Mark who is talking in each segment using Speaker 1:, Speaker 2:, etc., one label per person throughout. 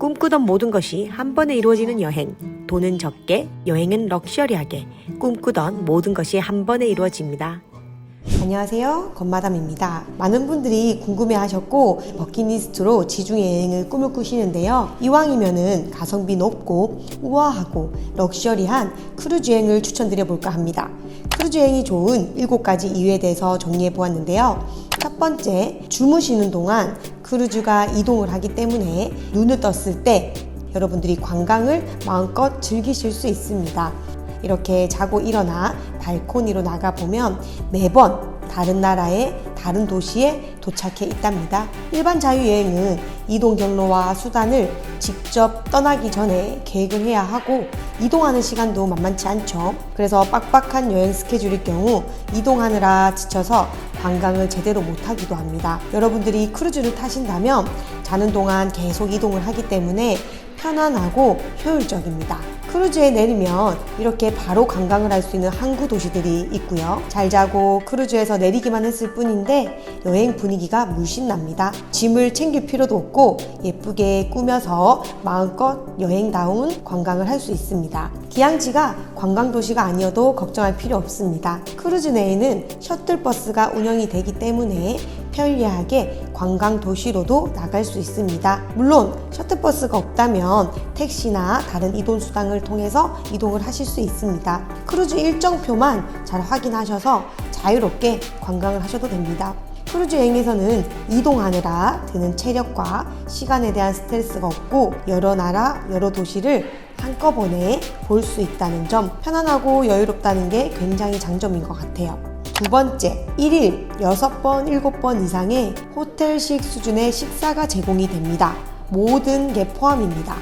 Speaker 1: 꿈꾸던 모든 것이 한 번에 이루어지는 여행. 돈은 적게, 여행은 럭셔리하게. 꿈꾸던 모든 것이 한 번에 이루어집니다.
Speaker 2: 안녕하세요, 건마담입니다. 많은 분들이 궁금해하셨고 버킷리스트로 지중해 여행을 꿈을 꾸시는데요. 이왕이면은 가성비 높고 우아하고 럭셔리한 크루즈 여행을 추천드려 볼까 합니다. 크루즈 여행이 좋은 7가지 이유에 대해서 정리해 보았는데요. 첫 번째, 주무시는 동안 크루즈가 이동을 하기 때문에 눈을 떴을 때 여러분들이 관광을 마음껏 즐기실 수 있습니다. 이렇게 자고 일어나 발코니로 나가보면 매번 다른 나라의 다른 도시에 도착해 있답니다. 일반 자유여행은 이동 경로와 수단을 직접 떠나기 전에 계획을 해야 하고 이동하는 시간도 만만치 않죠. 그래서 빡빡한 여행 스케줄일 경우 이동하느라 지쳐서 관광을 제대로 못하기도 합니다. 여러분들이 크루즈를 타신다면 자는 동안 계속 이동을 하기 때문에 편안하고 효율적입니다. 크루즈에 내리면 이렇게 바로 관광을 할 수 있는 항구 도시들이 있고요. 잘 자고 크루즈에서 내리기만 했을 뿐인데 여행 분위기가 물씬 납니다. 짐을 챙길 필요도 없고 예쁘게 꾸며서 마음껏 여행다운 관광을 할 수 있습니다. 기항지가 관광 도시가 아니어도 걱정할 필요 없습니다. 크루즈 내에는 셔틀버스가 운영이 되기 때문에 편리하게 관광 도시로도 나갈 수 있습니다. 물론 셔틀버스가 없다면 택시나 다른 이동 수단을 통해서 이동을 하실 수 있습니다. 크루즈 일정표만 잘 확인하셔서 자유롭게 관광을 하셔도 됩니다. 크루즈 여행에서는 이동하느라 드는 체력과 시간에 대한 스트레스가 없고 여러 나라, 여러 도시를 한꺼번에 볼 수 있다는 점, 편안하고 여유롭다는 게 굉장히 장점인 것 같아요. 두 번째, 1일 6번, 7번 이상의 호텔식 수준의 식사가 제공이 됩니다. 모든 게 포함입니다.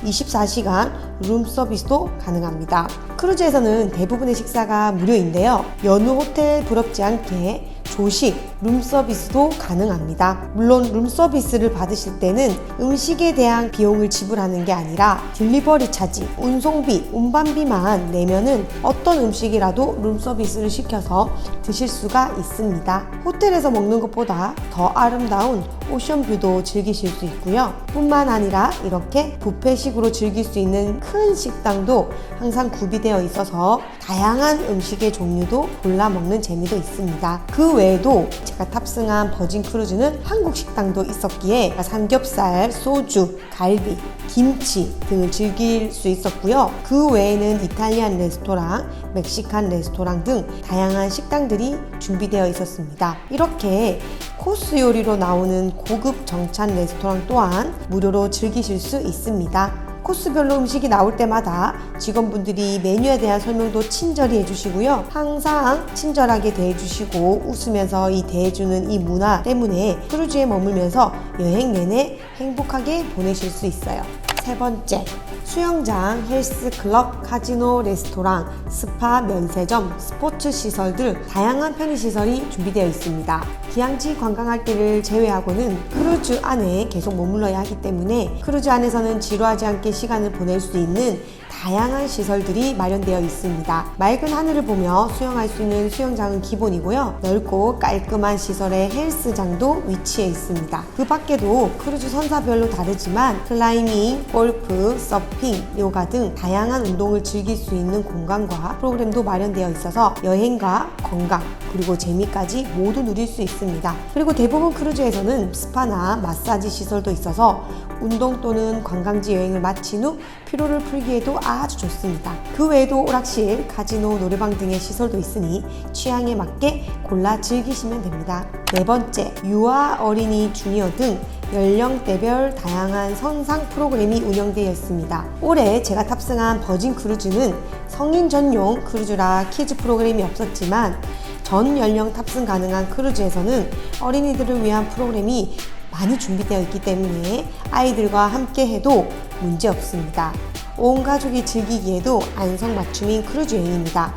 Speaker 2: 24시간 룸 서비스도 가능합니다. 크루즈에서는 대부분의 식사가 무료인데요. 여느 호텔 부럽지 않게 조식, 룸 서비스도 가능합니다. 물론 룸 서비스를 받으실 때는 음식에 대한 비용을 지불하는 게 아니라 딜리버리 차지, 운송비, 운반비만 내면은 어떤 음식이라도 룸 서비스를 시켜서 드실 수가 있습니다. 호텔에서 먹는 것보다 더 아름다운 오션뷰도 즐기실 수 있고요. 뿐만 아니라 이렇게 뷔페식으로 즐길 수 있는 큰 식당도 항상 구비되어 있어서 다양한 음식의 종류도 골라 먹는 재미도 있습니다. 그 외에도 제가 탑승한 버진 크루즈는 한국 식당도 있었기에 삼겹살, 소주, 갈비, 김치 등을 즐길 수 있었고요. 그 외에는 이탈리안 레스토랑, 멕시칸 레스토랑 등 다양한 식당들이 준비되어 있었습니다. 이렇게 코스 요리로 나오는 고급 정찬 레스토랑 또한 무료로 즐기실 수 있습니다. 코스별로 음식이 나올 때마다 직원분들이 메뉴에 대한 설명도 친절히 해주시고요. 항상 친절하게 대해주시고 웃으면서 대해주는 이 문화 때문에 크루즈에 머물면서 여행 내내 행복하게 보내실 수 있어요. 세 번째, 수영장, 헬스클럽, 카지노, 레스토랑, 스파, 면세점, 스포츠 시설 등 다양한 편의시설이 준비되어 있습니다. 기항지 관광할 때를 제외하고는 크루즈 안에 계속 머물러야 하기 때문에 크루즈 안에서는 지루하지 않게 시간을 보낼 수 있는 다양한 시설들이 마련되어 있습니다. 맑은 하늘을 보며 수영할 수 있는 수영장은 기본이고요. 넓고 깔끔한 시설의 헬스장도 위치해 있습니다. 그 밖에도 크루즈 선사별로 다르지만 클라이밍, 골프, 서핑, 요가 등 다양한 운동을 즐길 수 있는 공간과 프로그램도 마련되어 있어서 여행과 건강 그리고 재미까지 모두 누릴 수 있습니다. 그리고 대부분 크루즈에서는 스파나 마사지 시설도 있어서 운동 또는 관광지 여행을 마친 후 피로를 풀기에도 아주 좋습니다. 그 외에도 오락실, 카지노, 노래방 등의 시설도 있으니 취향에 맞게 골라 즐기시면 됩니다. 네 번째, 유아, 어린이, 주니어 등 연령대별 다양한 선상 프로그램이 운영되어 있습니다. 올해 제가 탑승한 버진 크루즈는 성인 전용 크루즈라 키즈 프로그램이 없었지만 전 연령 탑승 가능한 크루즈에서는 어린이들을 위한 프로그램이 많이 준비되어 있기 때문에 아이들과 함께 해도 문제 없습니다. 온 가족이 즐기기에도 안성맞춤인 크루즈 여행입니다.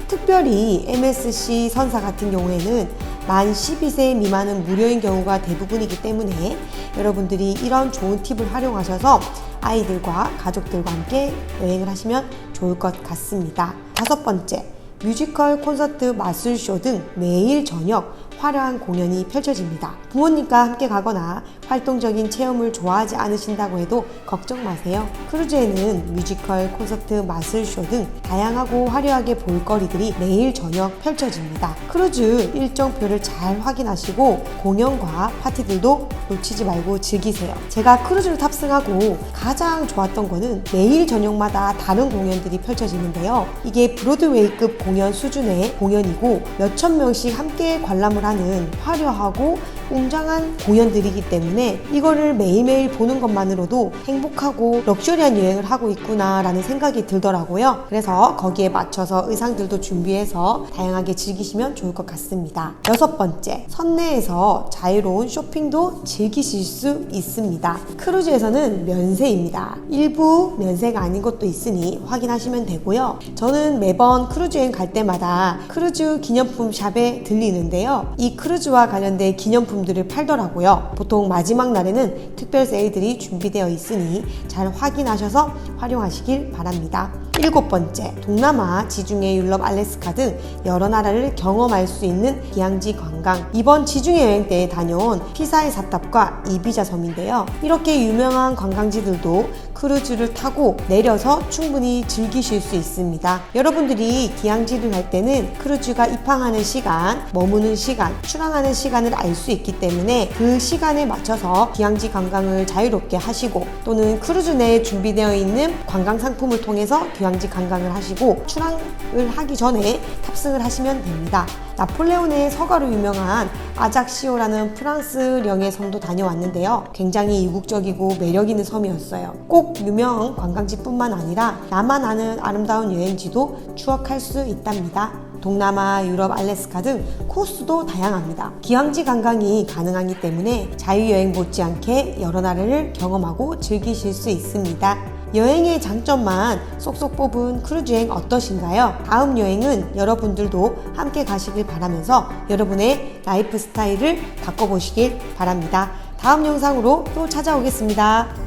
Speaker 2: 특별히 MSC 선사 같은 경우에는 만 12세 미만은 무료인 경우가 대부분이기 때문에 여러분들이 이런 좋은 팁을 활용하셔서 아이들과 가족들과 함께 여행을 하시면 좋을 것 같습니다. 다섯 번째, 뮤지컬, 콘서트, 마술쇼 등 매일 저녁 화려한 공연이 펼쳐집니다. 부모님과 함께 가거나 활동적인 체험을 좋아하지 않으신다고 해도 걱정 마세요. 크루즈에는 뮤지컬, 콘서트, 마술쇼 등 다양하고 화려하게 볼거리들이 매일 저녁 펼쳐집니다. 크루즈 일정표를 잘 확인하시고 공연과 파티들도 놓치지 말고 즐기세요. 제가 크루즈를 탑승하고 가장 좋았던 거는 매일 저녁마다 다른 공연들이 펼쳐지는데요. 이게 브로드웨이급 공연 수준의 공연이고 몇천 명씩 함께 관람을 하는 화려하고 웅장한 공연들이기 때문에 이거를 매일매일 보는 것만으로도 행복하고 럭셔리한 여행을 하고 있구나 라는 생각이 들더라고요. 그래서 거기에 맞춰서 의상들도 준비해서 다양하게 즐기시면 좋을 것 같습니다. 6번째, 선내에서 자유로운 쇼핑도 즐기실 수 있습니다. 크루즈에서는 면세입니다. 일부 면세가 아닌 것도 있으니 확인하시면 되고요. 저는 매번 크루즈 여행 갈 때마다 크루즈 기념품 샵에 들리는데요. 이 크루즈와 관련된 기념품들을 팔더라고요. 보통 마지막 날에는 특별 세일들이 준비되어 있으니 잘 확인하셔서 활용하시길 바랍니다. 7번째, 동남아, 지중해, 유럽, 알래스카 등 여러 나라를 경험할 수 있는 기항지 관광. 이번 지중해 여행 때 다녀온 피사의 사탑과 이비자 섬인데요. 이렇게 유명한 관광지들도 크루즈를 타고 내려서 충분히 즐기실 수 있습니다. 여러분들이 기항지를 갈 때는 크루즈가 입항하는 시간, 머무는 시간, 출항하는 시간을 알 수 있기 때문에 그 시간에 맞춰서 기항지 관광을 자유롭게 하시고 또는 크루즈 내에 준비되어 있는 관광 상품을 통해서 기항지 관광을 하시고 출항을 하기 전에 탑승을 하시면 됩니다. 나폴레온의 서가로 유명한 아작시오라는 프랑스령의 섬도 다녀왔는데요. 굉장히 이국적이고 매력 있는 섬이었어요. 꼭 유명 관광지뿐만 아니라 나만 아는 아름다운 여행지도 추억할 수 있답니다. 동남아, 유럽, 알래스카 등 코스도 다양합니다. 기항지 관광이 가능하기 때문에 자유여행 못지않게 여러 나라를 경험하고 즐기실 수 있습니다. 여행의 장점만 쏙쏙 뽑은 크루즈 여행 어떠신가요? 다음 여행은 여러분들도 함께 가시길 바라면서 여러분의 라이프 스타일을 바꿔보시길 바랍니다. 다음 영상으로 또 찾아오겠습니다.